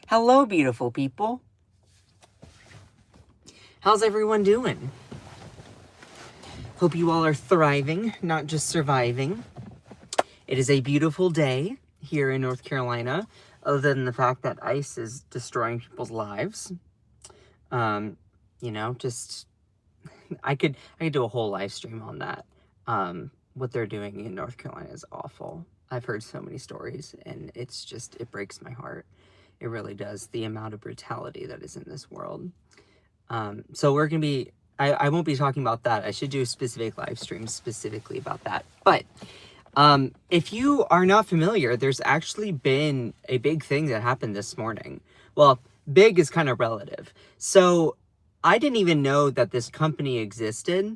Hello, beautiful people. How's everyone doing? Hope you all are thriving, not just surviving. It is a beautiful day here in North Carolina, other than the fact that ice is destroying people's lives. Just I could do a whole live stream on that. What they're doing in North Carolina is awful. I've heard so many stories, and it breaks my heart. It really does, the amount of brutality that is in this world. So we're going to be, I won't be talking about that. I should do a specific live stream specifically about that. But if you are not familiar, there's actually been a big thing that happened this morning. Well, big is kind of relative. So I didn't even know that this company existed.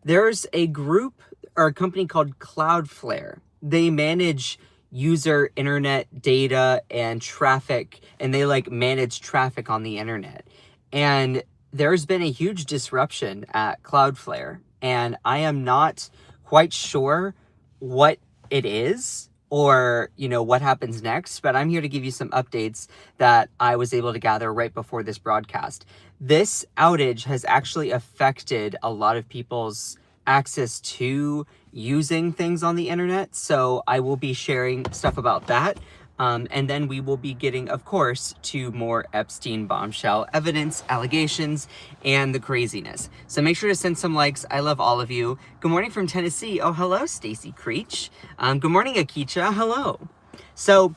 There's a group or a company called Cloudflare. They manage user internet data and traffic, and they manage traffic on the internet. And there's been a huge disruption at Cloudflare, and I am not quite sure what it is or, what happens next, but I'm here to give you some updates that I was able to gather right before this broadcast. This outage has actually affected a lot of people's access to using things on the internet, so I will be sharing stuff about that. And then we will be getting, of course, to more Epstein bombshell evidence, allegations, and the craziness. So make sure to send some likes. I love all of you. Good morning from Tennessee. Oh, hello, Stacy Creech. Good morning, Akicha. Hello. So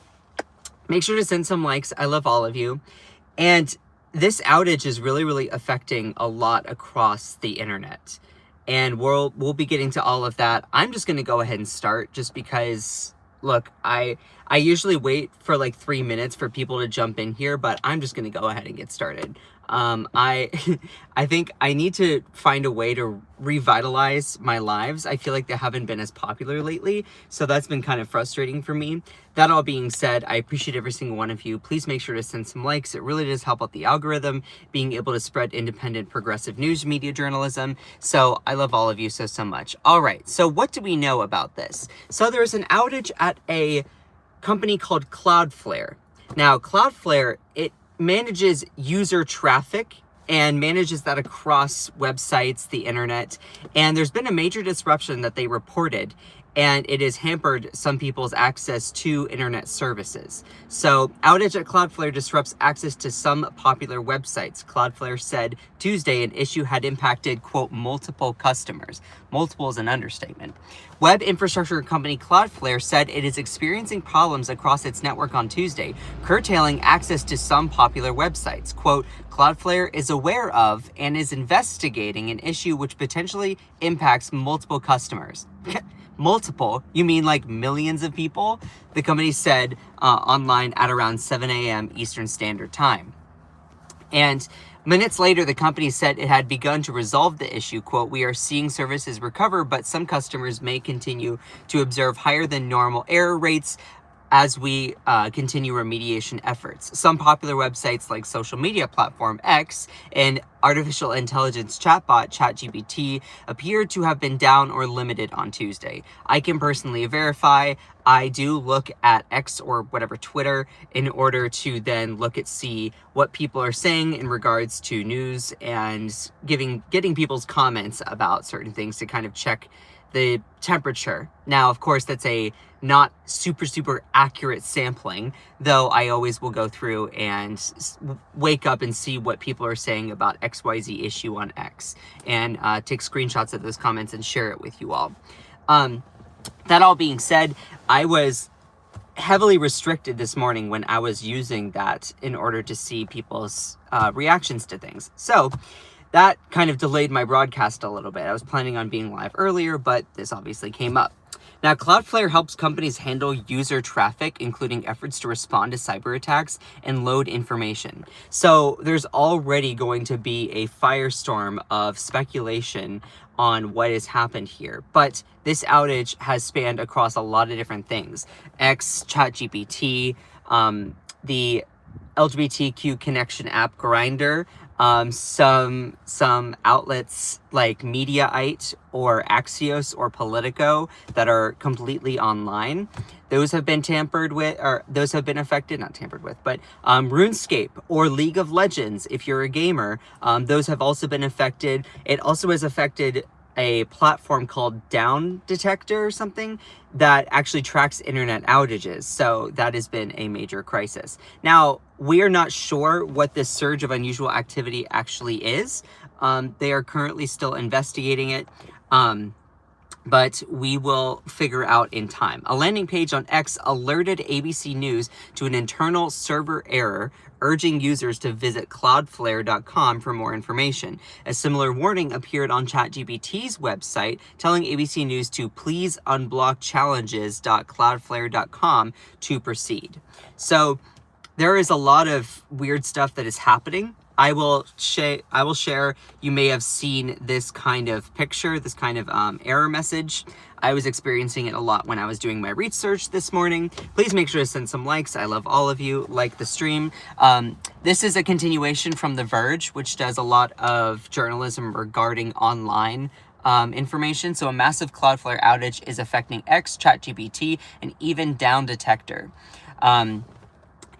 make sure to send some likes. I love all of you. And this outage is really, really affecting a lot across the internet. And we'll be getting to all of that. I'm just going to go ahead and start just because, look, I usually wait for 3 minutes for people to jump in here, but I'm just going to go ahead and get started. I think I need to find a way to revitalize my lives. I feel like they haven't been as popular lately, so that's been kind of frustrating for me. That all being said, I appreciate every single one of you. Please make sure to send some likes. It really does help out the algorithm, being able to spread independent progressive news media journalism. So I love all of you so much. All right, so what do we know about this? So there's an outage at a company called Cloudflare. Now, Cloudflare, it manages user traffic and manages that across websites, the internet. And there's been a major disruption that they reported, and it has hampered some people's access to internet services. So, outage at Cloudflare disrupts access to some popular websites. Cloudflare said Tuesday an issue had impacted, quote, multiple customers. Multiple is an understatement. Web infrastructure company Cloudflare said it is experiencing problems across its network on Tuesday, curtailing access to some popular websites. Quote, Cloudflare is aware of and is investigating an issue which potentially impacts multiple customers. Multiple? You mean millions of people? The company said online at around 7 a.m. Eastern Standard Time. And minutes later, the company said it had begun to resolve the issue. Quote, we are seeing services recover, but some customers may continue to observe higher than normal error rates as we continue remediation efforts. Some popular websites like social media platform X and artificial intelligence chatbot ChatGPT appear to have been down or limited on Tuesday. I can personally verify. I do look at X or whatever, Twitter, in order to then see what people are saying in regards to news and getting people's comments about certain things to kind of check the temperature. Now, of course, that's a not super accurate sampling, though I always will go through and wake up and see what people are saying about XYZ issue on X and take screenshots of those comments and share it with you all. That all being said, I was heavily restricted this morning when I was using that in order to see people's reactions to things. So that kind of delayed my broadcast a little bit. I was planning on being live earlier, but this obviously came up. Now, Cloudflare helps companies handle user traffic, including efforts to respond to cyber attacks and load information. So there's already going to be a firestorm of speculation on what has happened here. But this outage has spanned across a lot of different things. X, ChatGPT, the LGBTQ connection app Grindr, Some outlets like Mediaite or Axios or Politico that are completely online, those have been tampered with, or those have been affected, not tampered with, but RuneScape or League of Legends, if you're a gamer, those have also been affected. It also has affected a platform called Down Detector or something that actually tracks internet outages. So that has been a major crisis. Now, we are not sure what this surge of unusual activity actually is. They are currently still investigating it. But we will figure out in time. A landing page on X alerted ABC News to an internal server error, urging users to visit cloudflare.com for more information. A similar warning appeared on ChatGPT's website, telling ABC News to please unblock challenges.cloudflare.com to proceed. So there is a lot of weird stuff that is happening. I will share, you may have seen this kind of picture, this kind of error message. I was experiencing it a lot when I was doing my research this morning. Please make sure to send some likes. I love all of you. Like the stream. This is a continuation from The Verge, which does a lot of journalism regarding online information. So a massive Cloudflare outage is affecting X, ChatGPT, and even Down Detector.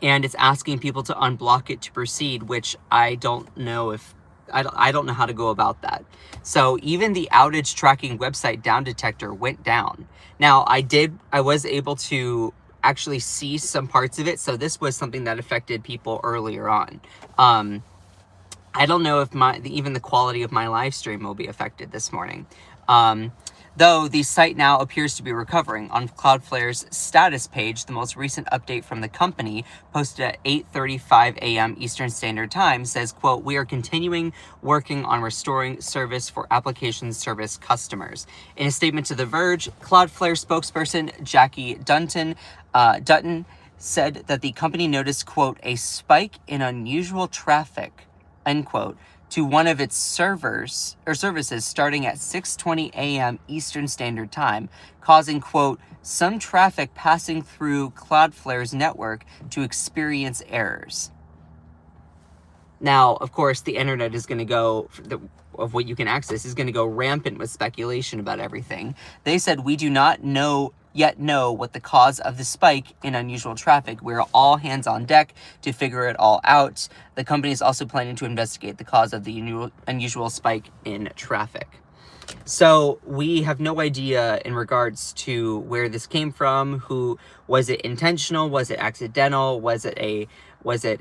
And it's asking people to unblock it to proceed, which I don't know if, I don't know how to go about that. So even the outage tracking website Down Detector went down. Now I was able to actually see some parts of it. So this was something that affected people earlier on. I don't know if even the quality of my live stream will be affected this morning. Though the site now appears to be recovering. On Cloudflare's status page, the most recent update from the company, posted at 8:35 a.m. Eastern Standard Time, says, quote, "We are continuing working on restoring service for application service customers." In a statement to The Verge, Cloudflare spokesperson Jackie Dutton said that the company noticed, quote, "a spike in unusual traffic," end quote, to one of its servers or services starting at 6:20 a.m. Eastern Standard Time, causing, quote, "some traffic passing through Cloudflare's network to experience errors." Now, of course, the internet is going to go, of what you can access, is going to go rampant with speculation about everything. They said, "We do not yet know what the cause of the spike in unusual traffic. We're all hands on deck to figure it all out." The company is also planning to investigate the cause of the unusual spike in traffic. So we have no idea in regards to where this came from. Who was it? Intentional? Was it accidental? Was it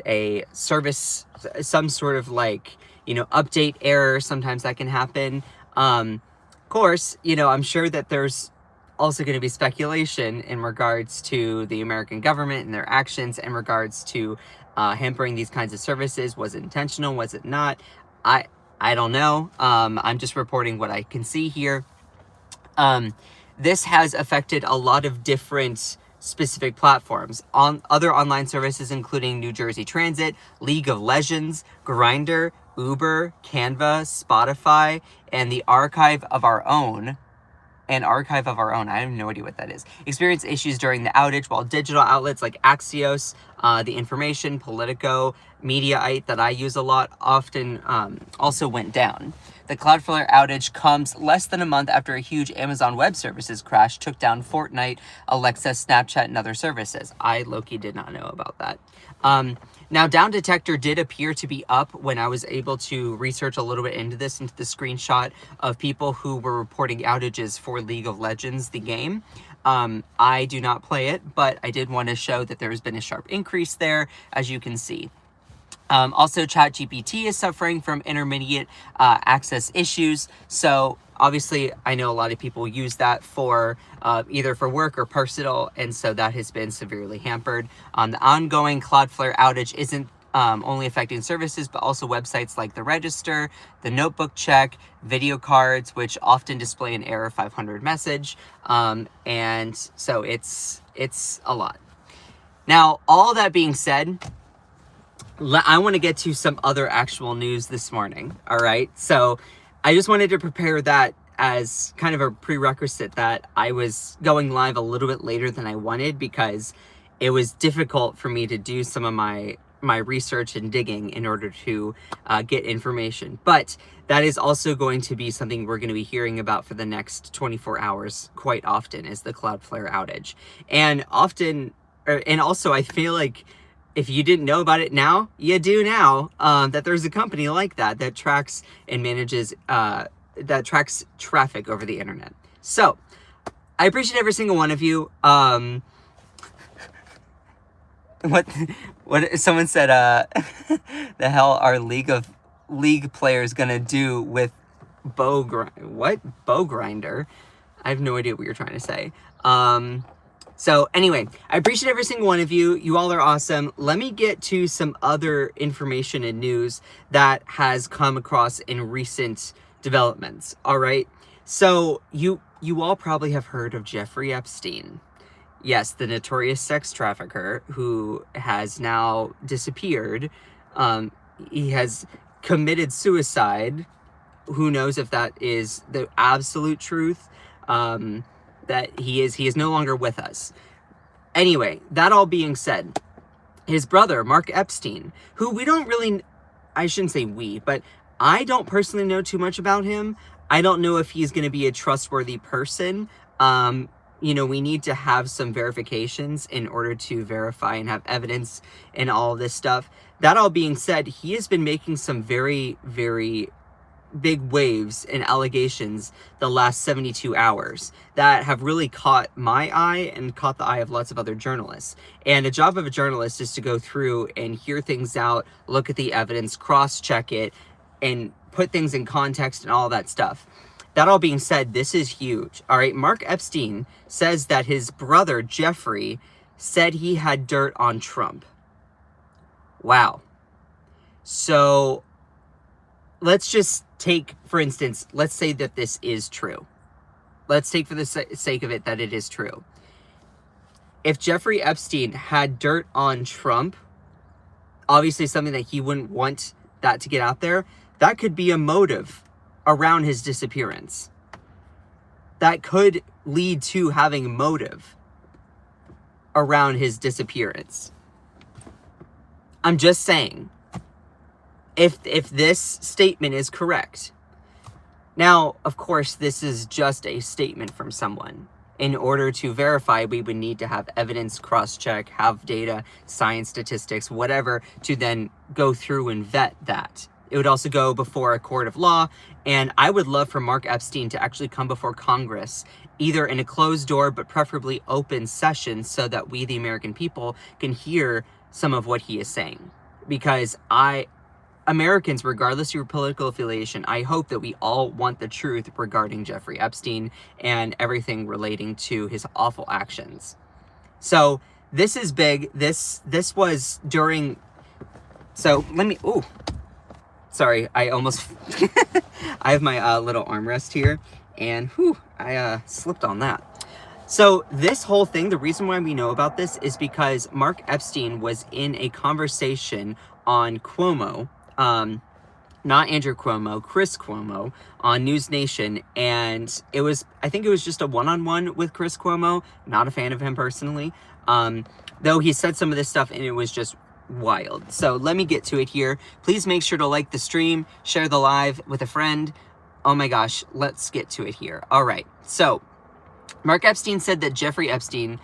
a service, some sort of update error? Sometimes that can happen. Of course, I'm sure that there's also going to be speculation in regards to the American government and their actions in regards to hampering these kinds of services. Was it intentional? Was it not? I don't know. I'm just reporting what I can see here. This has affected a lot of different specific platforms. On other online services, including New Jersey Transit, League of Legends, Grindr, Uber, Canva, Spotify, and the Archive of Our Own. I have no idea what that is. Experienced issues during the outage, while digital outlets like Axios, The Information, Politico, Mediaite that I use a lot, often also went down. The Cloudflare outage comes less than a month after a huge Amazon Web Services crash took down Fortnite, Alexa, Snapchat, and other services. I, low-key, did not know about that. Now, Down Detector did appear to be up when I was able to research a little bit into the screenshot of people who were reporting outages for League of Legends, the game. I do not play it, but I did want to show that there has been a sharp increase there, as you can see. Also, ChatGPT is suffering from intermediate access issues. So obviously, I know a lot of people use that for either for work or personal, and so that has been severely hampered. The ongoing Cloudflare outage isn't only affecting services, but also websites like the Register, the Notebook Check, video cards, which often display an error 500 message, and so it's a lot. Now, all that being said, I want to get to some other actual news this morning, all right? So I just wanted to prepare that as kind of a prerequisite that I was going live a little bit later than I wanted, because it was difficult for me to do some of my my research and digging in order to get information. But that is also going to be something we're going to be hearing about for the next 24 hours quite often, is the Cloudflare outage. And often, and also I feel like if you didn't know about it now, you do now, that there's a company like that tracks and manages, that tracks traffic over the internet. So I appreciate every single one of you. What someone said, the hell are league players gonna do with bow grinder? I have no idea what you're trying to say. So anyway, I appreciate every single one of you. You all are awesome. Let me get to some other information and news that has come across in recent developments. All right. So you all probably have heard of Jeffrey Epstein. Yes, the notorious sex trafficker who has now disappeared. He has committed suicide. Who knows if that is the absolute truth? That he is no longer with us. Anyway, that all being said, his brother, Mark Epstein, who we don't really, I shouldn't say we, but I don't personally know too much about him. I don't know if he's going to be a trustworthy person. You know, we need to have some verifications in order to verify and have evidence and all this stuff. That all being said, he has been making some very, very big waves and allegations the last 72 hours that have really caught my eye and caught the eye of lots of other journalists. And the job of a journalist is to go through and hear things out, look at the evidence, cross-check it, and put things in context and all that stuff. That all being said, this is huge. All right, Mark Epstein says that his brother, Jeffrey, said he had dirt on Trump. Wow. So let's just take, for instance, let's say that this is true. Let's take for the sake of it that it is true. If Jeffrey Epstein had dirt on Trump, obviously something that he wouldn't want that to get out there, that could be a motive around his disappearance. That could lead to having motive around his disappearance. I'm just saying, if this statement is correct. Now, of course, this is just a statement from someone. In order to verify, we would need to have evidence, cross-check, have data, science, statistics, whatever, to then go through and vet that. It would also go before a court of law, and I would love for Mark Epstein to actually come before Congress, either in a closed door, but preferably open session, so that we, the American people, can hear some of what he is saying. Because Americans, regardless of your political affiliation, I hope that we all want the truth regarding Jeffrey Epstein and everything relating to his awful actions. So this is big. This was during, so let me, ooh, sorry, I almost, I have my little armrest here, and whew, I slipped on that. So this whole thing, the reason why we know about this is because Mark Epstein was in a conversation on Cuomo, not Andrew Cuomo, Chris Cuomo, on News Nation, and I think it was just a one-on-one with Chris Cuomo. Not a fan of him personally, though he said some of this stuff and it was just wild. So let me get to it here. Please make sure to like the stream, share the live with a friend. Oh my gosh, let's get to it here. All right, so Mark Epstein said that Jeffrey Epstein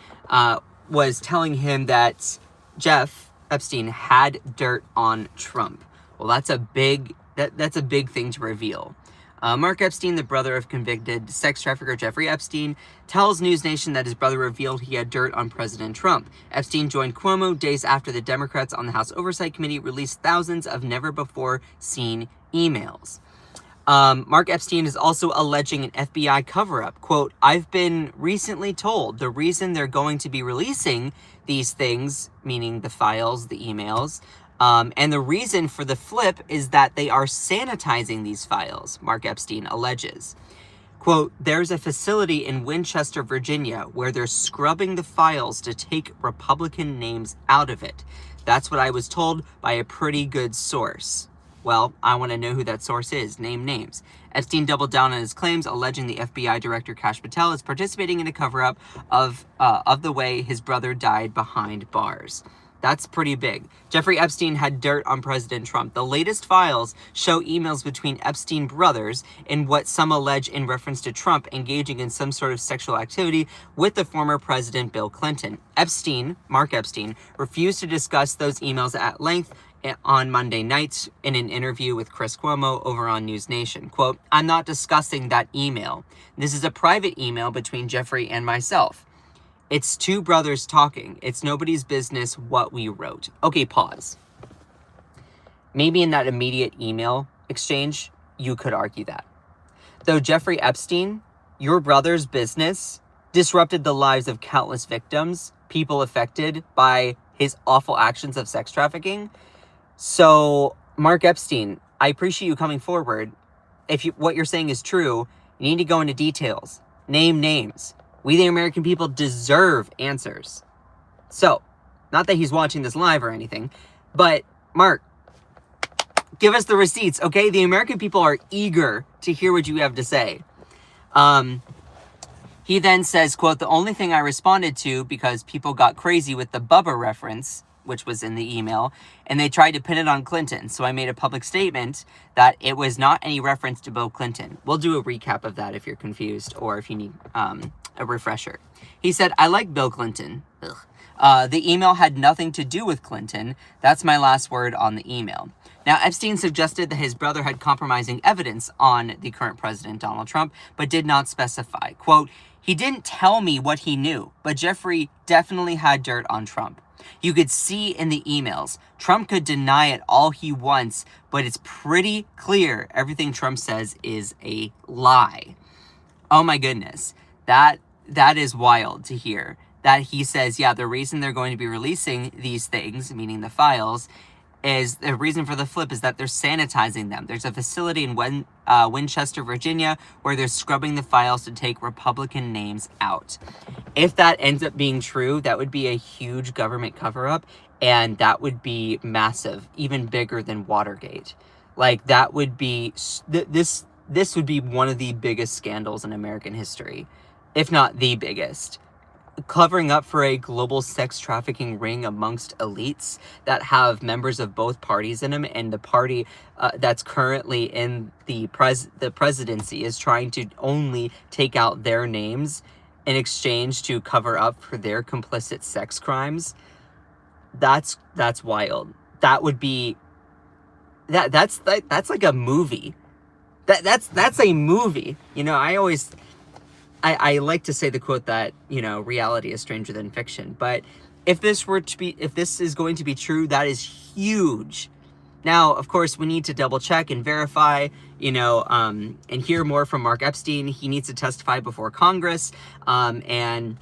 was telling him that Jeff Epstein had dirt on Trump. Well, that's a big thing to reveal. Mark Epstein, the brother of convicted sex trafficker Jeffrey Epstein, tells News Nation that his brother revealed he had dirt on President Trump. Epstein joined Cuomo days after the Democrats on the House Oversight Committee released thousands of never-before-seen emails. Mark Epstein is also alleging an FBI cover-up. Quote, "I've been recently told the reason they're going to be releasing these things," meaning the files, the emails, and the reason for the flip is that they are sanitizing these files, Mark Epstein alleges. Quote, "There's a facility in Winchester, Virginia, where they're scrubbing the files to take Republican names out of it. That's what I was told by a pretty good source." Well, I want to know who that source is. Name names. Epstein doubled down on his claims, alleging the FBI director Kash Patel is participating in a cover-up of the way his brother died behind bars. That's pretty big. Jeffrey Epstein had dirt on President Trump. The latest files show emails between Epstein brothers in what some allege in reference to Trump engaging in some sort of sexual activity with the former President Bill Clinton. Mark Epstein, refused to discuss those emails at length on Monday night in an interview with Chris Cuomo over on News Nation. Quote, "I'm not discussing that email. This is a private email between Jeffrey and myself. It's two brothers talking. It's nobody's business what we wrote." Okay, pause. Maybe in that immediate email exchange, you could argue that. Though Jeffrey Epstein, your brother's business, disrupted the lives of countless victims, people affected by his awful actions of sex trafficking. So, Mark Epstein, I appreciate you coming forward. If what you're saying is true, you need to go into details. Name names. We, the American people, deserve answers. So, not that he's watching this live or anything, but Mark, give us the receipts, okay? The American people are eager to hear what you have to say. He then says, quote, "The only thing I responded to, because people got crazy with the Bubba reference," which was in the email, "and they tried to pin it on Clinton. So I made a public statement that it was not any reference to Bill Clinton." We'll do a recap of that if you're confused or if you need a refresher. He said, "I like Bill Clinton. The email had nothing to do with Clinton. That's my last word on the email." Now, Epstein suggested that his brother had compromising evidence on the current president, Donald Trump, but did not specify. Quote, "He didn't tell me what he knew, but Jeffrey definitely had dirt on Trump. You could see in the emails. Trump could deny it all he wants, but it's pretty clear everything Trump says is a lie." Oh my goodness. That is wild to hear. That he says, yeah, the reason they're going to be releasing these things, meaning the files, is the reason for the flip is that they're sanitizing them. There's a facility in Winchester, Virginia, where they're scrubbing the files to take Republican names out. If that ends up being true, that would be a huge government cover-up, and that would be massive, even bigger than Watergate. Like, that would be, this would be one of the biggest scandals in American history, if not the biggest. Covering up for a global sex trafficking ring amongst elites that have members of both parties in them, and the party that's currently in the presidency is trying to only take out their names in exchange to cover up for their complicit sex crimes. That's wild. That would be that's like a movie. That's a movie. You know, I like to say the quote that, you know, reality is stranger than fiction. But if this is going to be true, that is huge. Now, of course, we need to double check and verify, you know, and hear more from Mark Epstein. He needs to testify before Congress, and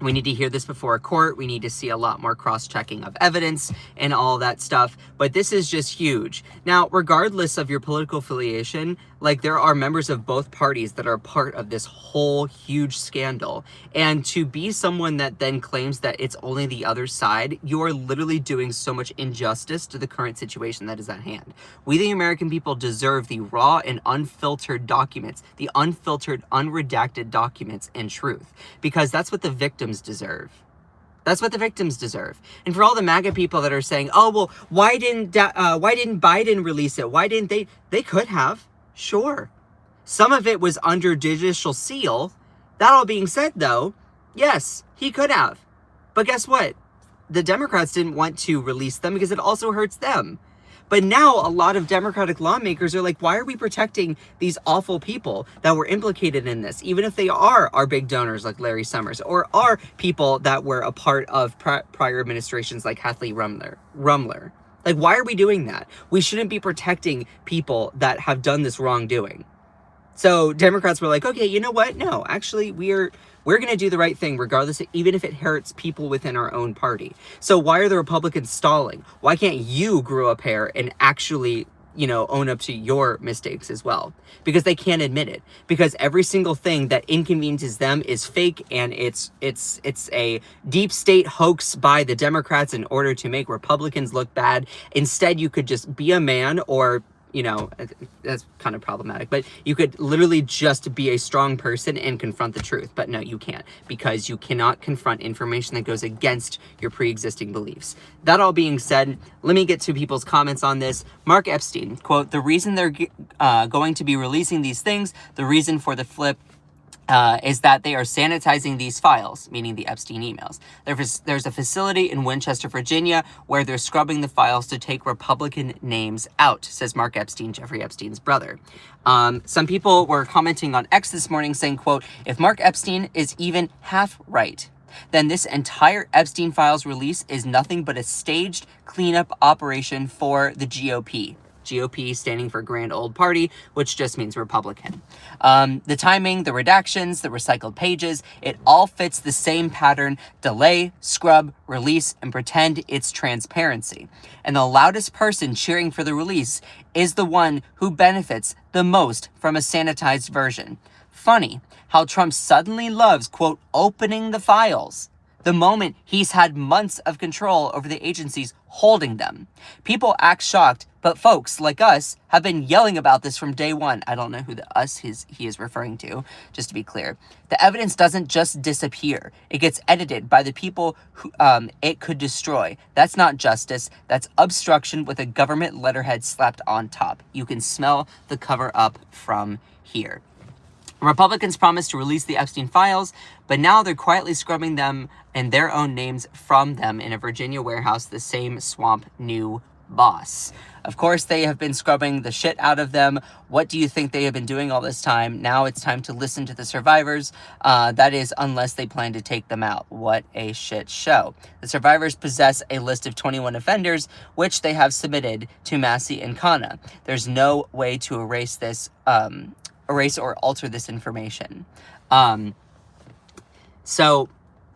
we need to hear this before a court. We need to see a lot more cross-checking of evidence and all that stuff. But this is just huge. Now, regardless of your political affiliation, like, there are members of both parties that are part of this whole huge scandal. And to be someone that then claims that it's only the other side, you're literally doing so much injustice to the current situation that is at hand. We, the American people, deserve the raw and unfiltered documents, the unfiltered, unredacted documents and truth, because that's what the victims deserve. That's what the victims deserve. And for all the MAGA people that are saying, oh, well, why didn't Biden release it? Why didn't they? They could have. Sure. Some of it was under judicial seal. That all being said, though, yes, he could have. But guess what? The Democrats didn't want to release them because it also hurts them. But now a lot of Democratic lawmakers are like, why are we protecting these awful people that were implicated in this, even if they are our big donors like Larry Summers, or are people that were a part of prior administrations like Kathleen Rumler? Like, why are we doing that? We shouldn't be protecting people that have done this wrongdoing. So Democrats were like, okay, you know what? No, actually, we're going to do the right thing regardless, even if it hurts people within our own party. So why are the Republicans stalling? Why can't you grow a pair and actually, you know, own up to your mistakes as well? Because they can't admit it. Because every single thing that inconveniences them is fake, and it's a deep state hoax by the Democrats in order to make Republicans look bad. Instead, you could just be a man, or you know, that's kind of problematic, but you could literally just be a strong person and confront the truth. But no, you can't, because you cannot confront information that goes against your pre-existing beliefs. That all being said, let me get to people's comments on this. Mark Epstein, quote, "The reason they're going to be releasing these things, the reason for the flip, is that they are sanitizing these files," meaning the Epstein emails. There's a facility in Winchester, Virginia, where they're scrubbing the files to take Republican names out, says Mark Epstein, Jeffrey Epstein's brother. Some people were commenting on X this morning saying, quote, "If Mark Epstein is even half right, then this entire Epstein files release is nothing but a staged cleanup operation for the GOP." GOP standing for Grand Old Party, which just means Republican. The timing, the redactions, the recycled pages, it all fits the same pattern: delay, scrub, release, and pretend it's transparency. And the loudest person cheering for the release is the one who benefits the most from a sanitized version. Funny how Trump suddenly loves, quote, "opening the files," the moment he's had months of control over the agencies holding them. People act shocked, but folks like us have been yelling about this from day one. I don't know who the us he is referring to, just to be clear. The evidence doesn't just disappear. It gets edited by the people who it could destroy. That's not justice. That's obstruction with a government letterhead slapped on top. You can smell the cover up from here. Republicans promised to release the Epstein files, but now they're quietly scrubbing them and their own names from them in a Virginia warehouse the same swamp knew boss. Of course, they have been scrubbing the shit out of them. What do you think they have been doing all this time? Now it's time to listen to the survivors. That is, unless they plan to take them out. What a shit show. The survivors possess a list of 21 offenders, which they have submitted to Massey and Khanna. There's no way to erase this, erase or alter this information. So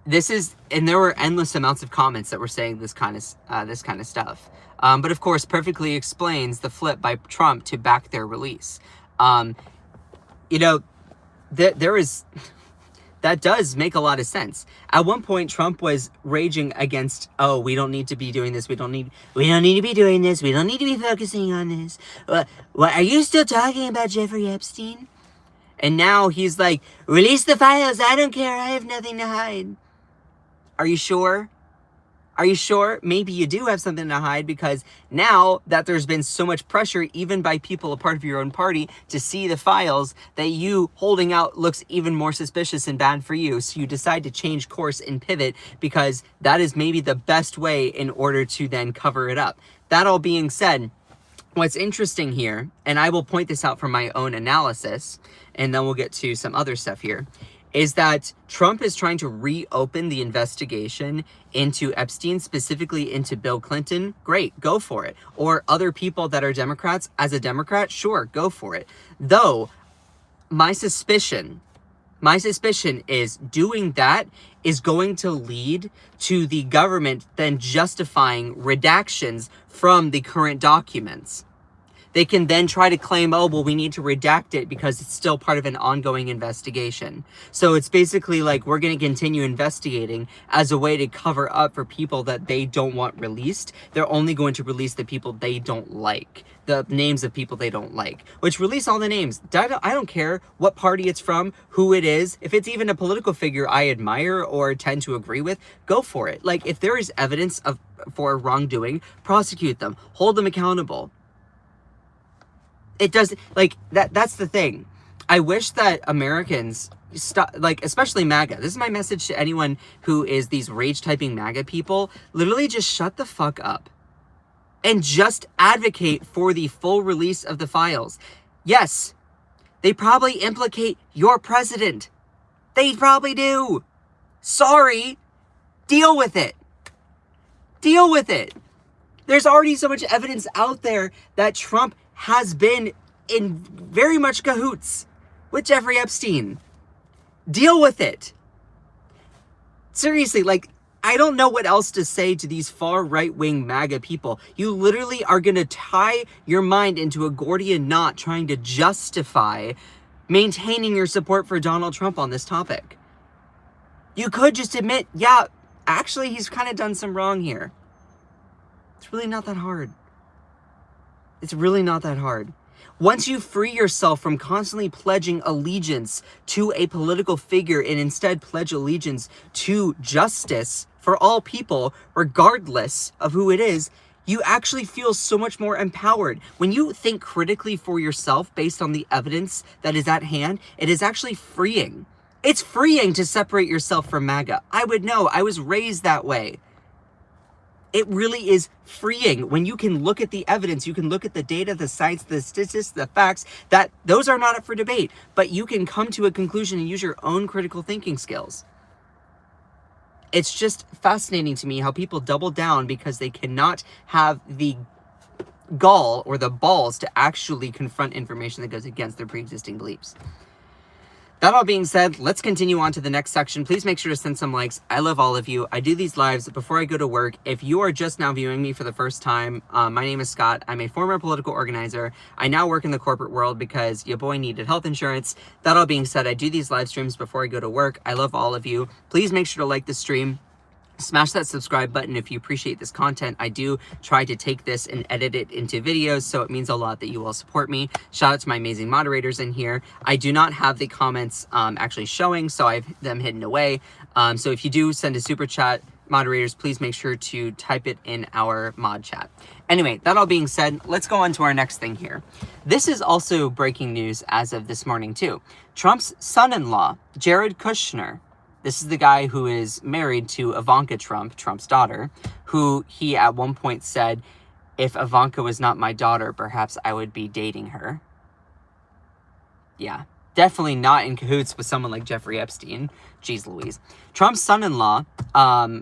this is, and there were endless amounts of comments that were saying this kind of stuff. But of course, perfectly explains the flip by Trump to back their release. You know, there is, that does make a lot of sense. At one point, Trump was raging against, oh, we don't need to be doing this. We don't need to be doing this. We don't need to be focusing on this. What, are you still talking about Jeffrey Epstein? And now he's like, release the files. I don't care. I have nothing to hide. Are you sure? Are you sure? Maybe you do have something to hide, because now that there's been so much pressure, even by people a part of your own party, to see the files, that you holding out looks even more suspicious and bad for you. So you decide to change course and pivot, because that is maybe the best way in order to then cover it up. That all being said, what's interesting here, and I will point this out from my own analysis, and then we'll get to some other stuff here, is that Trump is trying to reopen the investigation into Epstein, specifically into Bill Clinton. Great, go for it. Or other people that are Democrats. As a Democrat, sure, go for it. Though, my suspicion is doing that is going to lead to the government then justifying redactions from the current documents. They can then try to claim, oh, well, we need to redact it because it's still part of an ongoing investigation. So it's basically like, we're going to continue investigating as a way to cover up for people that they don't want released. They're only going to release the people they don't like, the names of people they don't like, which release all the names. I don't care what party it's from, who it is. If it's even a political figure I admire or tend to agree with, go for it. Like, if there is evidence for wrongdoing, prosecute them, hold them accountable. It does, like, that's the thing. I wish that Americans stop, like, especially MAGA. This is my message to anyone who is these rage typing MAGA people. Literally just shut the fuck up and just advocate for the full release of the files. Yes, they probably implicate your president. They probably do. Sorry. Deal with it. Deal with it. There's already so much evidence out there that Trump has been in very much cahoots with Jeffrey Epstein. Deal with it. Seriously, like, I don't know what else to say to these far right-wing MAGA people. You literally are going to tie your mind into a Gordian knot trying to justify maintaining your support for Donald Trump on this topic. You could just admit, yeah, actually, he's kind of done some wrong here. It's really not that hard. It's really not that hard. Once you free yourself from constantly pledging allegiance to a political figure and instead pledge allegiance to justice for all people, regardless of who it is, you actually feel so much more empowered. When you think critically for yourself based on the evidence that is at hand, it is actually freeing. It's freeing to separate yourself from MAGA. I would know. I was raised that way. It really is freeing when you can look at the evidence, you can look at the data, the science, the statistics, the facts, that those are not up for debate, but you can come to a conclusion and use your own critical thinking skills. It's just fascinating to me how people double down because they cannot have the gall or the balls to actually confront information that goes against their pre-existing beliefs. That all being said, let's continue on to the next section. Please make sure to send some likes. I love all of you. I do these lives before I go to work. If you are just now viewing me for the first time, my name is Scott. I'm a former political organizer. I now work in the corporate world because your boy needed health insurance. That all being said, I do these live streams before I go to work. I love all of you. Please make sure to like the stream. Smash that subscribe button if you appreciate this content. I do try to take this and edit it into videos, so it means a lot that you all support me. Shout out to my amazing moderators in here. I do not have the comments actually showing, so I have them hidden away. So if you do send a super chat, moderators, please make sure to type it in our mod chat. Anyway, that all being said, let's go on to our next thing here. This is also breaking news as of this morning too. Trump's son-in-law, Jared Kushner, this is the guy who is married to Ivanka Trump, Trump's daughter, who he at one point said, if Ivanka was not my daughter, perhaps I would be dating her. Yeah, definitely not in cahoots with someone like Jeffrey Epstein. Jeez Louise. Trump's son-in-law,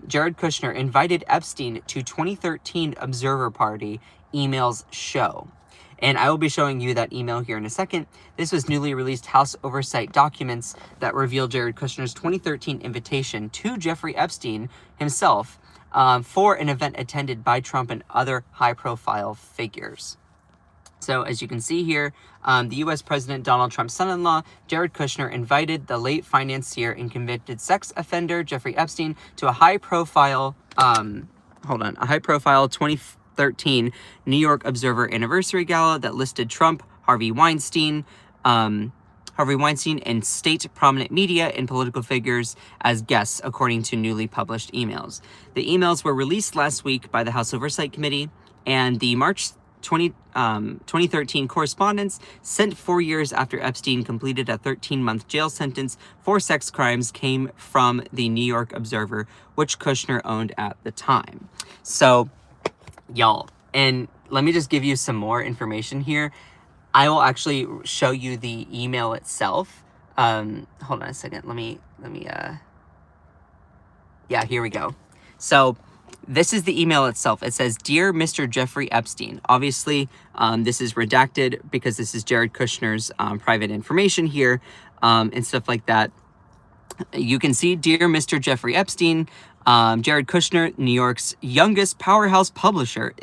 Jared Kushner, invited Epstein to 2013 Observer Party emails show. And I will be showing you that email here in a second. This was newly released House oversight documents that reveal Jared Kushner's 2013 invitation to Jeffrey Epstein himself for an event attended by Trump and other high-profile figures. So as you can see here, the U.S. President Donald Trump's son-in-law, Jared Kushner, invited the late financier and convicted sex offender Jeffrey Epstein to a high-profile, 2013 New York Observer Anniversary Gala that listed Trump, Harvey Weinstein, and state prominent media and political figures as guests, according to newly published emails. The emails were released last week by the House Oversight Committee, and the March 2013 correspondence sent 4 years after Epstein completed a 13-month jail sentence for sex crimes came from the New York Observer, which Kushner owned at the time. So, y'all, and let me just give you some more information here. I will actually show you the email itself. Hold on a second. Yeah, here we go. So this is the email itself. It says, Dear Mr. Jeffrey Epstein. Obviously, this is redacted because this is Jared Kushner's private information here and stuff like that. You can see, Dear Mr. Jeffrey Epstein, Jared Kushner, New York's youngest powerhouse publisher,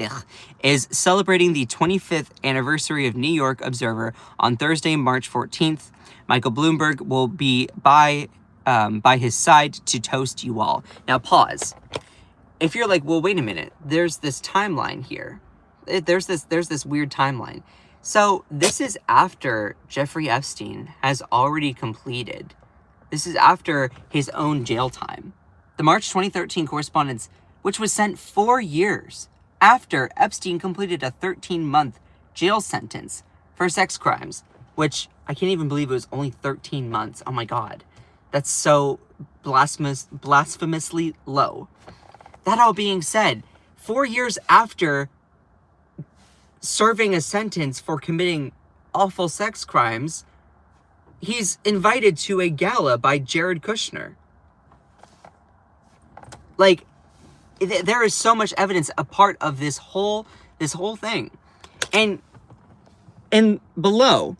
is celebrating the 25th anniversary of New York Observer on Thursday, March 14th. Michael Bloomberg will be by his side to toast you all. Now, pause. If you're like, well, wait a minute, there's this timeline here. There's this weird timeline. So this is after Jeffrey Epstein has already completed. This is after his own jail time. The March 2013 correspondence, which was sent 4 years after Epstein completed a 13-month jail sentence for sex crimes, which I can't even believe it was only 13 months. Oh my God. That's so blasphemously low. That all being said, 4 years after serving a sentence for committing awful sex crimes, he's invited to a gala by Jared Kushner. Like, there is so much evidence a part of this whole thing. And below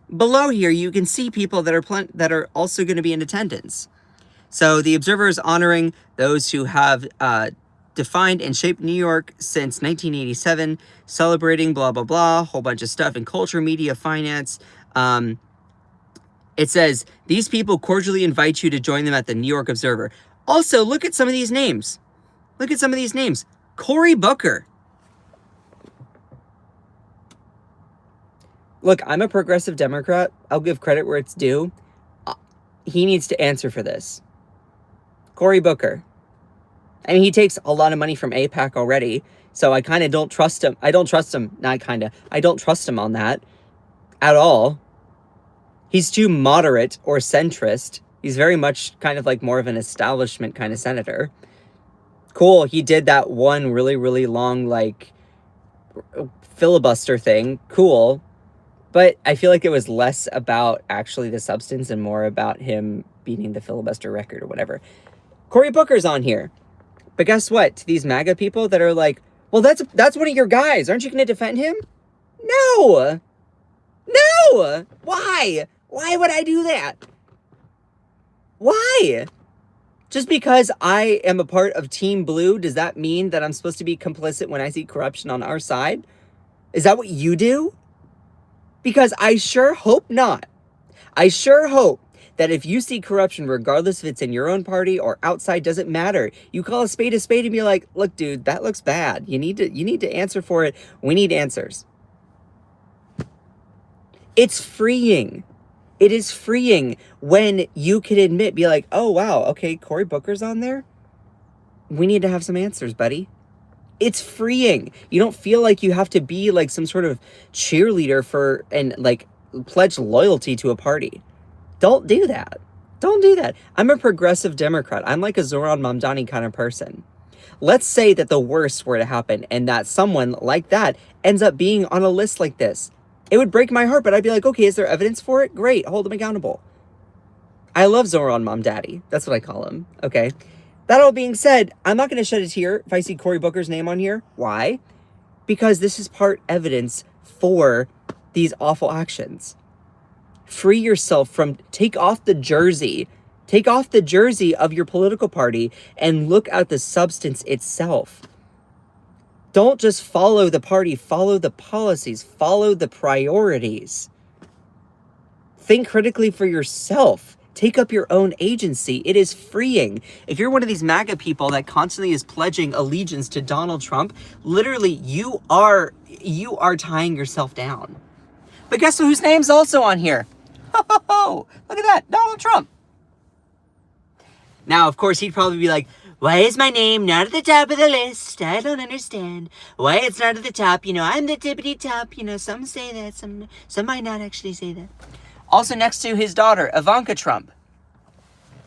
here, you can see people that are also going to be in attendance. So the Observer is honoring those who have defined and shaped New York since 1987, celebrating blah, blah, blah, whole bunch of stuff in culture, media, finance. It says, these people cordially invite you to join them at the New York Observer. Also, look at some of these names. Look at some of these names. Cory Booker. Look, I'm a progressive Democrat. I'll give credit where it's due. He needs to answer for this. Cory Booker. And he takes a lot of money from AIPAC already. So I kind of don't trust him. I don't trust him. Not kind of. I don't trust him on that at all. He's too moderate or centrist. He's very much kind of like more of an establishment kind of senator. Cool, he did that one really, really long, like, filibuster thing. Cool. But I feel like it was less about actually the substance and more about him beating the filibuster record or whatever. Cory Booker's on here. But guess what? To these MAGA people that are like, well, that's one of your guys. Aren't you going to defend him? No. No. Why? Why would I do that? Why? Just because I am a part of Team Blue, does that mean that I'm supposed to be complicit when I see corruption on our side? Is that what you do? Because I sure hope not. I sure hope that if you see corruption, regardless if it's in your own party or outside, doesn't matter. You call a spade and be like, look, dude, that looks bad. You need to answer for it. We need answers. It's freeing. It is freeing when you can admit, be like, oh, wow, okay, Cory Booker's on there. We need to have some answers, buddy. It's freeing. You don't feel like you have to be like some sort of cheerleader for and like pledge loyalty to a party. Don't do that. Don't do that. I'm a progressive Democrat. I'm like a Zoran Mamdani kind of person. Let's say that the worst were to happen and that someone like that ends up being on a list like this. It would break my heart, but I'd be like, okay, is there evidence for it? Great, hold him accountable. I love Zoran Mamdani. That's what I call him, okay? That all being said, I'm not going to shed a tear if I see Cory Booker's name on here. Why? Because this is part evidence for these awful actions. Free yourself from, take off the jersey of your political party and look at the substance itself. Don't just follow the party, follow the policies, follow the priorities. Think critically for yourself. Take up your own agency. It is freeing. If you're one of these MAGA people that constantly is pledging allegiance to Donald Trump, literally you are tying yourself down. But guess whose name's also on here? Oh, look at that, Donald Trump. Now, of course, he'd probably be like, why is my name not at the top of the list? I don't understand. Why it's not at the top? You know, I'm the tippity top. You know, some say that, some might not actually say that. Also next to his daughter, Ivanka Trump.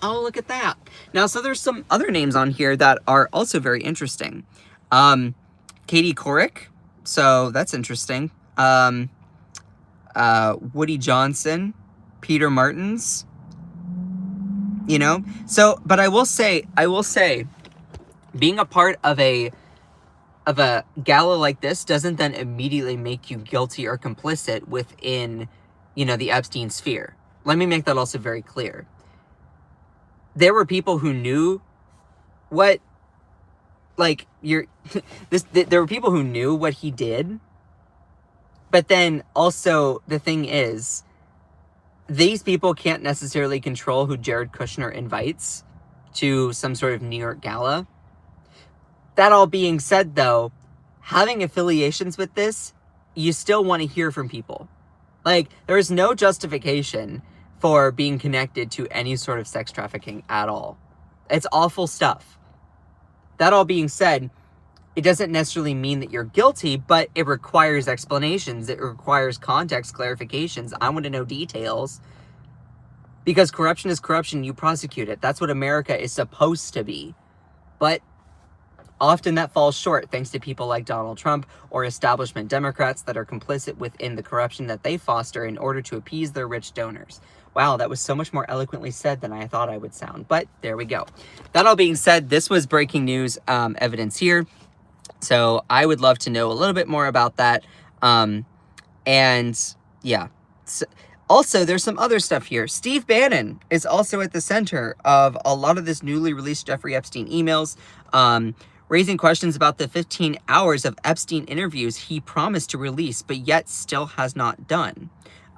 Oh, look at that. Now, so there's some other names on here that are also very interesting. Katie Couric. So that's interesting. Woody Johnson. Peter Martins. You know? So, but I will say, being a part of a gala like this doesn't then immediately make you guilty or complicit within, you know, the Epstein sphere. Let me make that also very clear. There were people who knew what, like, there were people who knew what he did. But then also the thing is, these people can't necessarily control who Jared Kushner invites to some sort of New York gala. That all being said, though, having affiliations with this, you still want to hear from people. Like, there is no justification for being connected to any sort of sex trafficking at all. It's awful stuff. That all being said, it doesn't necessarily mean that you're guilty, but it requires explanations. It requires context clarifications. I want to know details. Because corruption is corruption, you prosecute it. That's what America is supposed to be. But often that falls short thanks to people like Donald Trump or establishment Democrats that are complicit within the corruption that they foster in order to appease their rich donors. Wow, that was so much more eloquently said than I thought I would sound. But there we go. That all being said, this was breaking news evidence here. So I would love to know a little bit more about that. And yeah. So, also, there's some other stuff here. Steve Bannon is also at the center of a lot of this newly released Jeffrey Epstein emails, raising questions about the 15 hours of Epstein interviews he promised to release, but yet still has not done.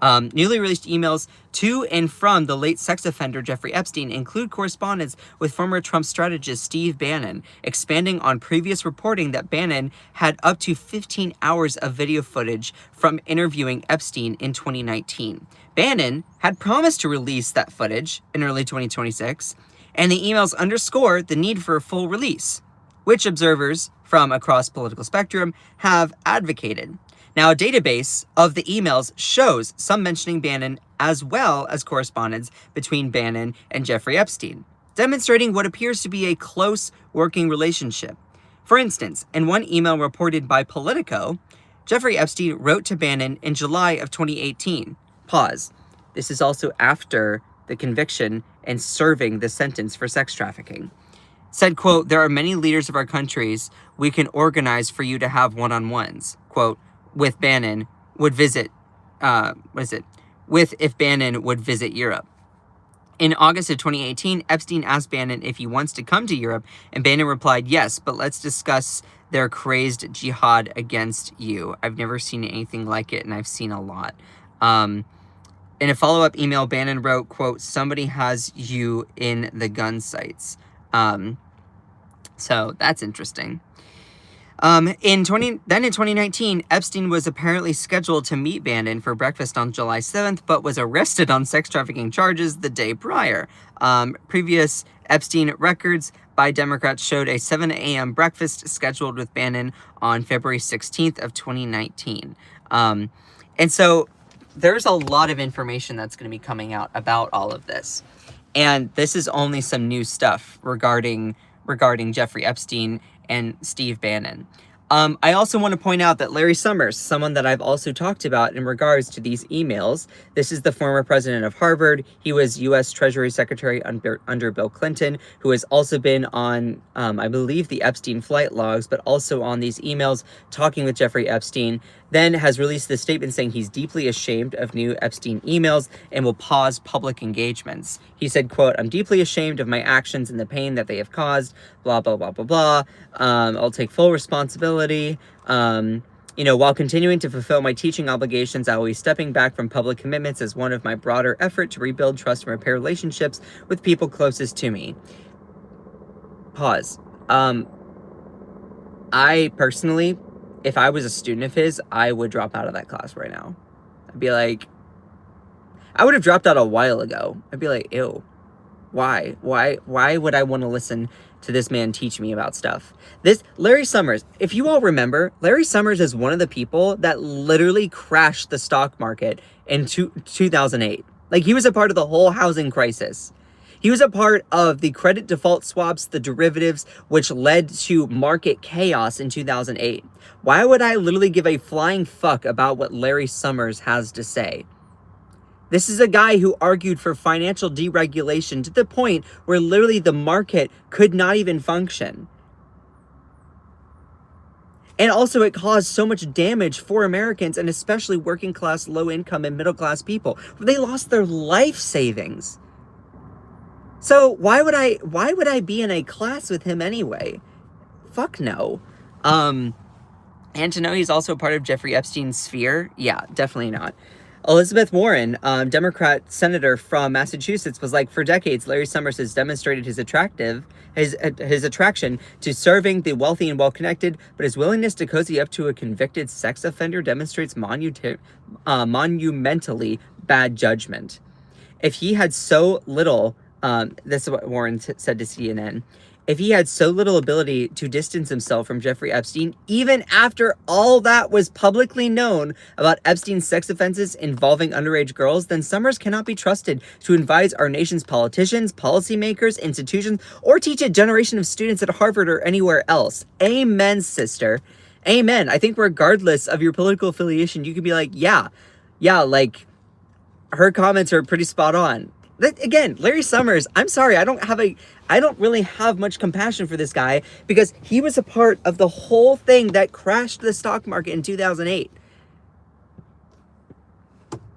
Newly released emails to and from the late sex offender Jeffrey Epstein include correspondence with former Trump strategist Steve Bannon, expanding on previous reporting that Bannon had up to 15 hours of video footage from interviewing Epstein in 2019. Bannon had promised to release that footage in early 2026, and the emails underscore the need for a full release, which observers from across political spectrum have advocated. Now, a database of the emails shows some mentioning Bannon as well as correspondence between Bannon and Jeffrey Epstein, demonstrating what appears to be a close working relationship. For instance, in one email reported by Politico, Jeffrey Epstein wrote to Bannon in July of 2018. Pause. This is also after the conviction and serving the sentence for sex trafficking. Said, quote, "There are many leaders of our countries we can organize for you to have one-on-ones." Quote, with Bannon would visit, if Bannon would visit Europe. In August of 2018, Epstein asked Bannon if he wants to come to Europe, and Bannon replied, "Yes, but let's discuss their crazed jihad against you." I've never seen anything like it, and I've seen a lot. In a follow-up email, Bannon wrote, quote, "Somebody has you in the gun sights." So that's interesting. In 2019, Epstein was apparently scheduled to meet Bannon for breakfast on July 7th, but was arrested on sex trafficking charges the day prior. Previous Epstein records by Democrats showed a 7 a.m. breakfast scheduled with Bannon on February 16th of 2019. And so there's a lot of information that's going to be coming out about all of this. And this is only some new stuff regarding Jeffrey Epstein and Steve Bannon. I also want to point out that Larry Summers, someone that I've also talked about in regards to these emails, this is the former president of Harvard. He was U.S. Treasury Secretary under Bill Clinton, who has also been on, I believe, the Epstein flight logs, but also on these emails talking with Jeffrey Epstein, then has released this statement saying he's deeply ashamed of new Epstein emails and will pause public engagements. He said, quote, "I'm deeply ashamed of my actions and the pain that they have caused, blah, blah, blah, blah, blah. I'll take full responsibility. While continuing to fulfill my teaching obligations, I will be stepping back from public commitments as one of my broader effort to rebuild trust and repair relationships with people closest to me." Pause. I personally, if I was a student of his, I would drop out of that class right now. I'd be like, I would have dropped out a while ago. I'd be like, ew. Why would I want to listen to this man teach me about stuff? Larry Summers, if you all remember, Larry Summers is one of the people that literally crashed the stock market in 2008. Like, he was a part of the whole housing crisis. He was a part of the credit default swaps, the derivatives, which led to market chaos in 2008. Why would I literally give a flying fuck about what Larry Summers has to say? This is a guy who argued for financial deregulation to the point where literally the market could not even function. And also it caused so much damage for Americans, and especially working class, low income, and middle class people. They lost their life savings. So why would I be in a class with him anyway? Fuck no. And to know he's also part of Jeffrey Epstein's sphere? Yeah, definitely not. Elizabeth Warren, Democrat senator from Massachusetts, was like, "For decades, Larry Summers has demonstrated his attraction to serving the wealthy and well-connected, but his willingness to cozy up to a convicted sex offender demonstrates monumentally bad judgment. If he had so little," this is what Warren said to CNN, "if he had so little ability to distance himself from Jeffrey Epstein, even after all that was publicly known about Epstein's sex offenses involving underage girls, then Summers cannot be trusted to advise our nation's politicians, policymakers, institutions, or teach a generation of students at Harvard or anywhere else." Amen, sister. Amen. I think regardless of your political affiliation, you can be like, yeah, like, her comments are pretty spot on. Again, Larry Summers, I'm sorry, I don't really have much compassion for this guy, because he was a part of the whole thing that crashed the stock market in 2008.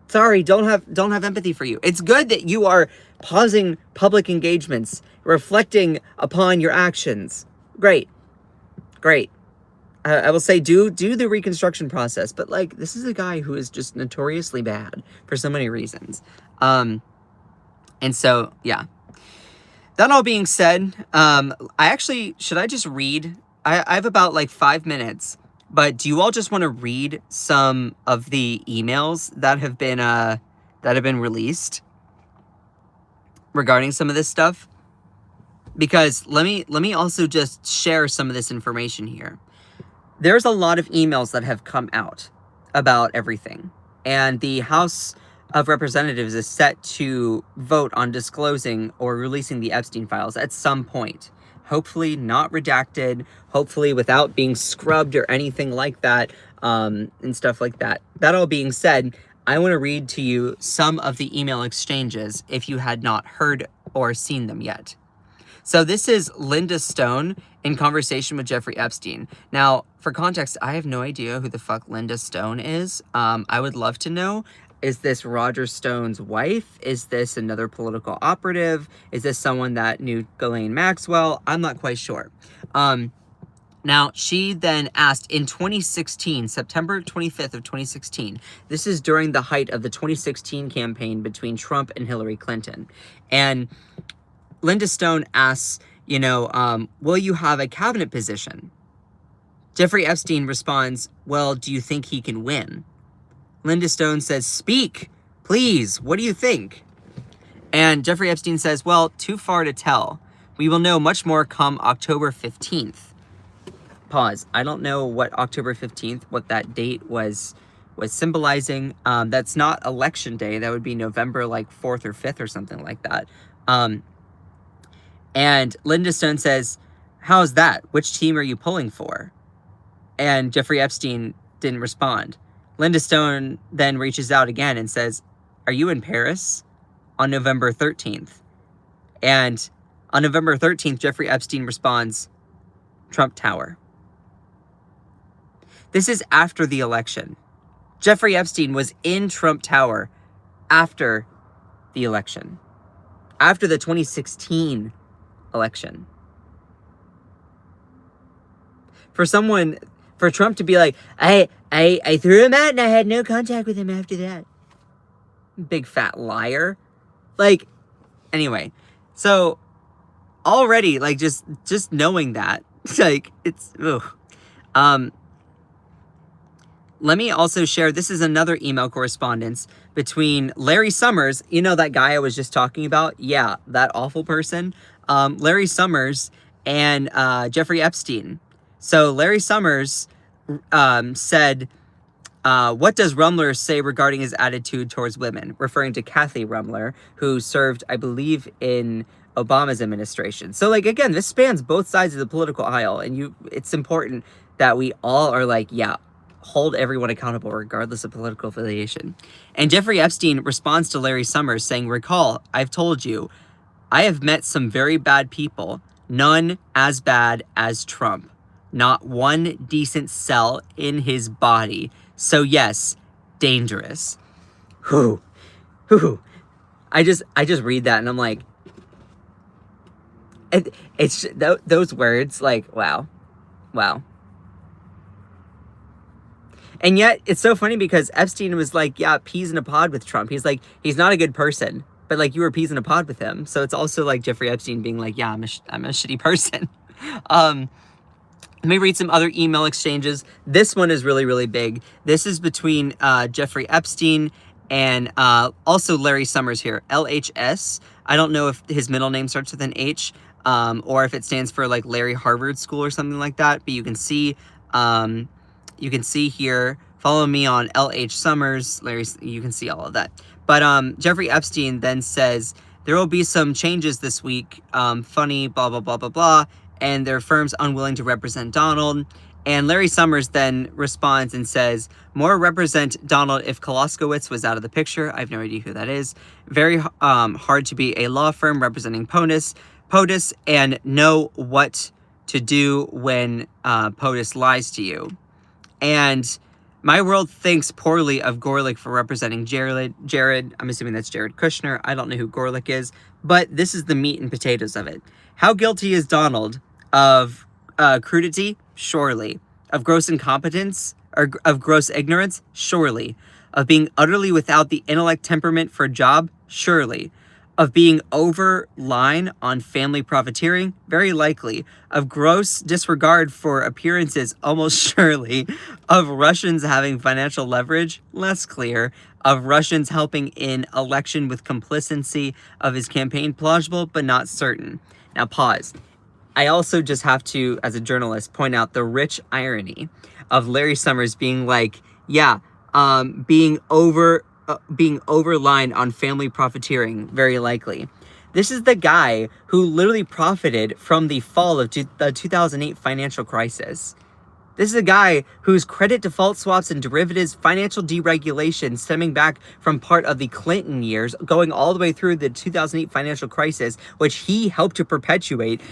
Sorry, don't have empathy for you. It's good that you are pausing public engagements, reflecting upon your actions. Great. I will say do the reconstruction process, but like this is a guy who is just notoriously bad for so many reasons. And so yeah. That all being said, should I just read? I have about like 5 minutes, but do you all just want to read some of the emails that have been released regarding some of this stuff? Because let me also just share some of this information here. There's a lot of emails that have come out about everything, and the House of Representatives is set to vote on disclosing or releasing the Epstein files at some point. Hopefully not redacted, hopefully without being scrubbed or anything like that, and stuff like that. That all being said, I want to read to you some of the email exchanges if you had not heard or seen them yet. So this is Linda Stone in conversation with Jeffrey Epstein. Now, for context, I have no idea who the fuck Linda Stone is. I would love to know. Is this Roger Stone's wife? Is this another political operative? Is this someone that knew Ghislaine Maxwell? I'm not quite sure. Now, she then asked in 2016, September 25th of 2016, this is during the height of the 2016 campaign between Trump and Hillary Clinton. And Linda Stone asks, will you have a cabinet position? Jeffrey Epstein responds, well, do you think he can win? Linda Stone says, speak, please, what do you think? And Jeffrey Epstein says, well, too far to tell. We will know much more come October 15th. Pause. I don't know what October 15th, what that date was symbolizing. That's not election day. That would be November 4th or 5th or something like that. And Linda Stone says, how's that? Which team are you pulling for? And Jeffrey Epstein didn't respond. Linda Stone then reaches out again and says, are you in Paris? On November 13th. And on November 13th, Jeffrey Epstein responds, Trump Tower. This is after the election. Jeffrey Epstein was in Trump Tower after the election. After the 2016 election. For Trump to be like, I threw him out and I had no contact with him after that. Big fat liar. Anyway, so already, just knowing that, it's, ugh. Let me also share, this is another email correspondence between Larry Summers, that guy I was just talking about? Yeah, that awful person. Larry Summers and Jeffrey Epstein. So Larry Summers said, what does Rumler say regarding his attitude towards women? Referring to Kathy Rumler, who served, I believe, in Obama's administration. So, again, this spans both sides of the political aisle, and it's important that we all are yeah, hold everyone accountable regardless of political affiliation. And Jeffrey Epstein responds to Larry Summers saying, recall, I've told you, I have met some very bad people, none as bad as Trump. Not one decent cell in his body. So yes, dangerous. Whew. I just read that and I'm like, it's those words, wow. And yet, it's so funny because Epstein was yeah, peas in a pod with Trump. He's he's not a good person, but you were peas in a pod with him. So it's also Jeffrey Epstein being yeah, I'm a shitty person. Let me read some other email exchanges. This one is really, really big. This is between Jeffrey Epstein and also Larry Summers here, LHS. I don't know if his middle name starts with an H or if it stands for Larry Harvard School or something like that. But you can see here, follow me on LH Summers, Larry, you can see all of that. But Jeffrey Epstein then says, there will be some changes this week, funny, blah, blah, blah, blah, blah, and their firm's unwilling to represent Donald. And Larry Summers then responds and says, more represent Donald if Koloskowitz was out of the picture. I have no idea who that is. Very hard to be a law firm representing POTUS and know what to do when POTUS lies to you. And my world thinks poorly of Gorlick for representing Jared. I'm assuming that's Jared Kushner. I don't know who Gorlick is, but this is the meat and potatoes of it. How guilty is Donald of crudity? Surely. Of gross incompetence? Or of gross ignorance? Surely. Of being utterly without the intellect temperament for a job? Surely. Of being over line on family profiteering? Very likely. Of gross disregard for appearances? Almost surely. Of Russians having financial leverage? Less clear. Of Russians helping in election with complacency of his campaign? Plausible, but not certain. Now pause. I also just have to, as a journalist, point out the rich irony of Larry Summers being like, yeah, being overlined on family profiteering, very likely. This is the guy who literally profited from the fall of the 2008 financial crisis. This is a guy whose credit default swaps and derivatives financial deregulation stemming back from part of the Clinton years, going all the way through the 2008 financial crisis, which he helped to perpetuate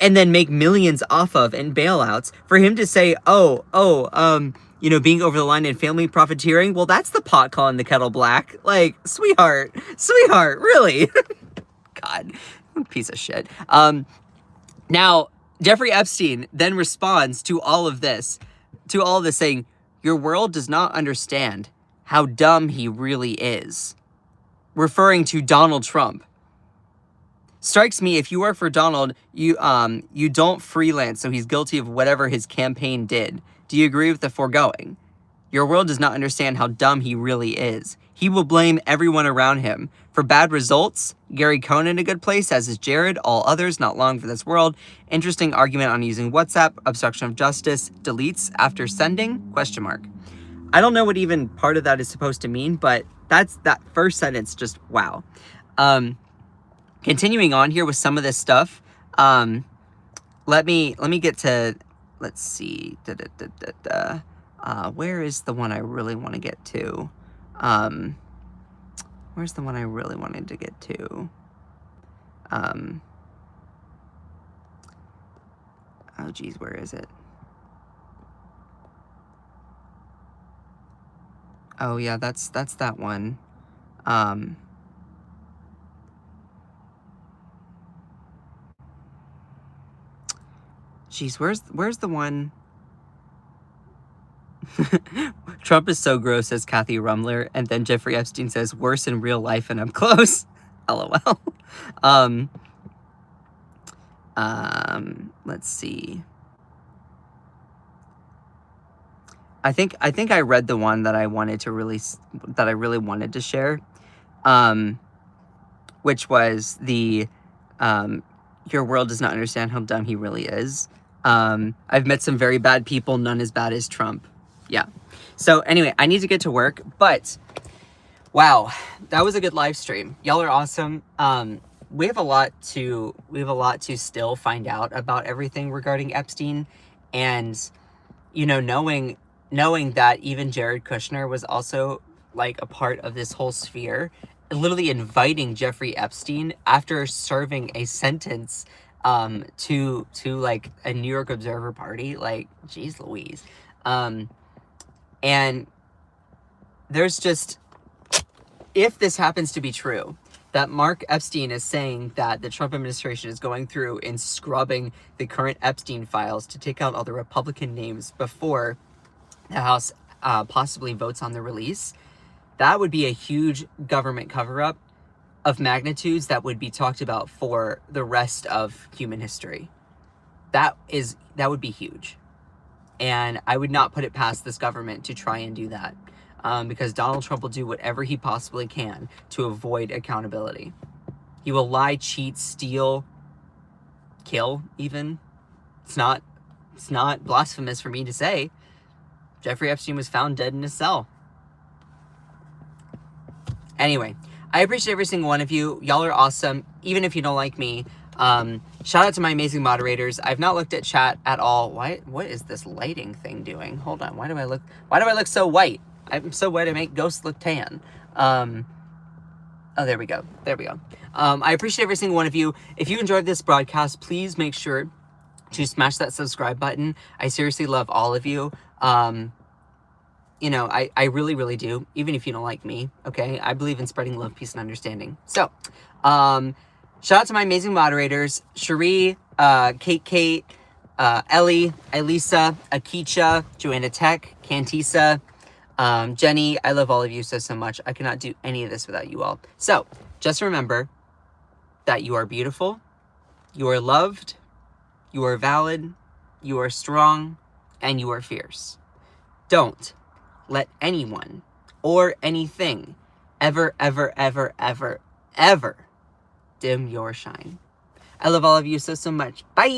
and then make millions off of in bailouts, for him to say, being over the line in family profiteering, well, that's the pot calling the kettle black. Like, sweetheart, really? God, piece of shit. Now, Jeffrey Epstein then responds to all of this saying, your world does not understand how dumb he really is. Referring to Donald Trump. Strikes me, if you work for Donald, you don't freelance, so he's guilty of whatever his campaign did. Do you agree with the foregoing? Your world does not understand how dumb he really is. He will blame everyone around him. For bad results, Gary Cohn in a good place, as is Jared, all others not long for this world. Interesting argument on using WhatsApp, obstruction of justice, deletes after sending, ? I don't know what even part of that is supposed to mean, but that first sentence, just wow. Continuing on here with some of this stuff, let me get to, let's see, where is the one I really want to get to? Where's the one I really wanted to get to? Oh geez, where is it? Oh yeah, that's that one. Jeez, where's the one? Trump is so gross, says Kathy Rumler, and then Jeffrey Epstein says worse in real life and up close. LOL. Let's see. I think I read the one that I wanted to release, that I really wanted to share, which was the your world does not understand how dumb he really is. I've met some very bad people, none as bad as Trump. Yeah. So anyway, I need to get to work, but wow, that was a good live stream. Y'all are awesome. We have a lot to still find out about everything regarding Epstein, and knowing that even Jared Kushner was also like a part of this whole sphere, literally inviting Jeffrey Epstein after serving a sentence to like a New York Observer party. Like, geez Louise. And there's just, if this happens to be true, that Mark Epstein is saying that the Trump administration is going through and scrubbing the current Epstein files to take out all the Republican names before the House possibly votes on the release, that would be a huge government cover-up of magnitudes that would be talked about for the rest of human history. That would be huge. And I would not put it past this government to try and do that. Because Donald Trump will do whatever he possibly can to avoid accountability. He will lie, cheat, steal, kill even. It's not blasphemous for me to say. Jeffrey Epstein was found dead in his cell. Anyway, I appreciate every single one of you. Y'all are awesome, even if you don't like me. Shout out to my amazing moderators. I've not looked at chat at all. What is this lighting thing doing? Hold on. Why do I look so white? I'm so white I make ghosts look tan. Oh, there we go. I appreciate every single one of you. If you enjoyed this broadcast, please make sure to smash that subscribe button. I seriously love all of you. I really, really do, even if you don't like me, okay? I believe in spreading love, peace, and understanding. So, shout out to my amazing moderators, Cherie, Kate, Ellie, Elisa, Akicha, Joanna Tech, Cantisa, Jenny. I love all of you so much. I cannot do any of this without you all. So just remember that you are beautiful, you are loved, you are valid, you are strong, and you are fierce. Don't let anyone or anything ever, ever, ever, ever, ever dim your shine. I love all of you so much. Bye!